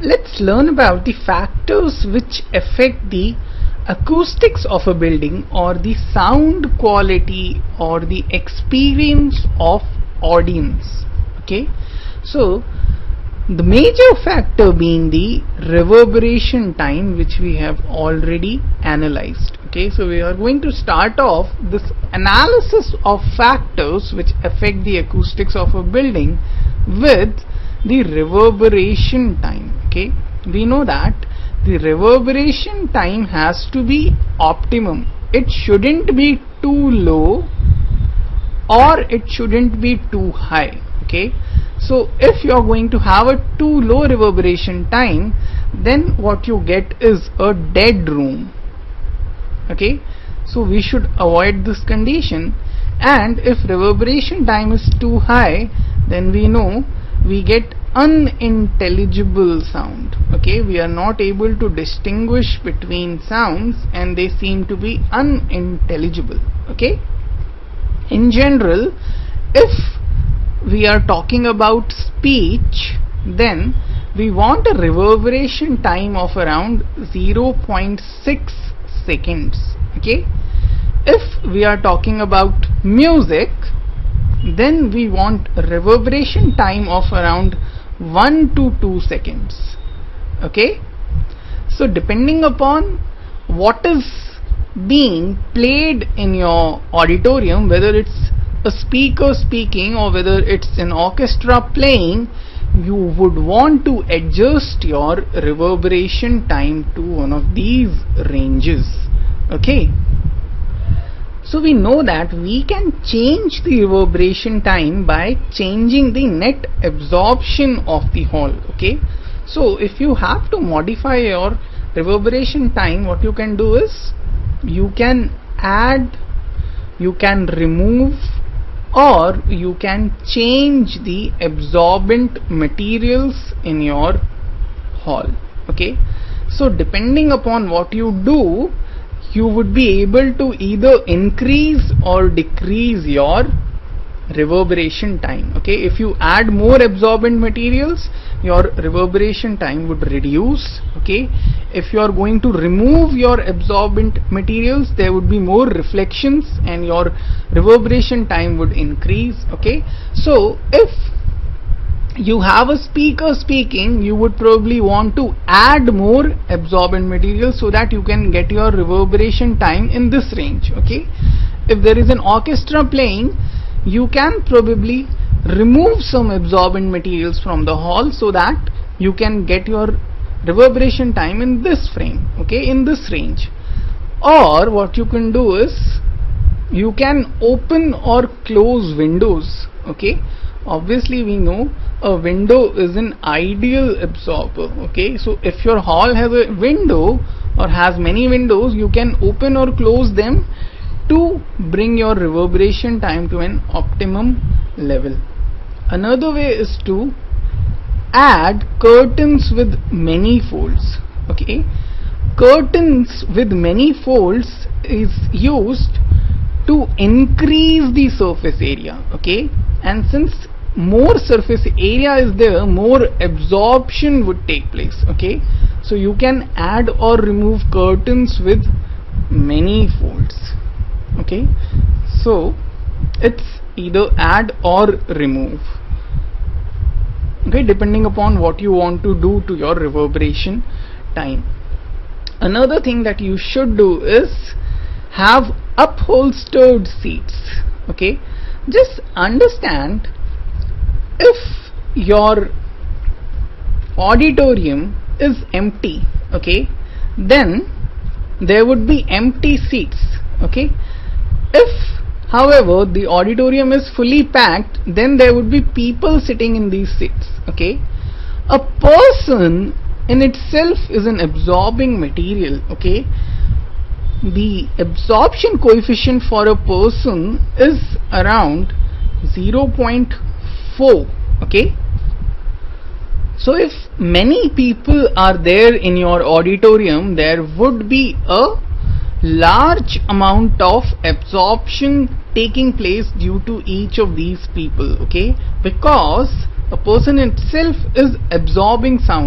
let's learn about the factors which affect the acoustics of a building or the sound quality or the experience of audience. Okay, so the major factor being the reverberation time, which we have already analyzed. Okay, so we are going to start off this analysis of factors which affect the acoustics of a building with the reverberation time. Okay, we know that the reverberation time has to be optimum. It shouldn't be too low or it shouldn't be too high. Okay, so if you are going to have a too low reverberation time, then what you get is a dead room. Okay, so we should avoid this condition. And if reverberation time is too high, then we know we get unintelligible sound. Okay, we are not able to distinguish between sounds and they seem to be unintelligible. Okay, in general, if we are talking about speech, then we want a reverberation time of around 0.6 seconds. Okay, if we are talking about music, then we want a reverberation time of around 1 to 2 seconds. Okay, so depending upon what is being played in your auditorium, whether it's a speaker speaking or whether it's an orchestra playing, you would want to adjust your reverberation time to one of these ranges. Okay, so we know that we can change the reverberation time by changing the net absorption of the hall. Okay, so if you have to modify your reverberation time, what you can do is you can add, you can remove, or you can change the absorbent materials in your hall. Okay, so depending upon what you do, you would be able to either increase or decrease your reverberation time. Okay, if you add more absorbent materials, your reverberation time would reduce. Okay, if you are going to remove your absorbent materials, there would be more reflections and your reverberation time would increase. Okay, so if you have a speaker speaking, you would probably want to add more absorbent material so that you can get your reverberation time in this range. Okay, if there is an orchestra playing, you can probably remove some absorbent materials from the hall so that you can get your reverberation time in this frame. Okay, in this range. Or what you can do is you can open or close windows. Okay, obviously we know a window is an ideal absorber. Okay, so if your hall has a window or has many windows, you can open or close them to bring your reverberation time to an optimum level. Another way is to add curtains with many folds. Okay, curtains with many folds is used to increase the surface area. Okay, and since more surface area is there, more absorption would take place. Okay, so you can add or remove curtains with many folds. Okay, so it's either add or remove. Okay, depending upon what you want to do to your reverberation time. Another thing that you should do is have upholstered seats. Okay, just understand, if your auditorium is empty, okay, then there would be empty seats. Okay, if however the auditorium is fully packed, then there would be people sitting in these seats. Okay, a person in itself is an absorbing material. Okay, the absorption coefficient for a person is around 0.4. Okay, so if many people are there in your auditorium, there would be a large amount of absorption taking place due to each of these people. Okay, because a person itself is absorbing sound.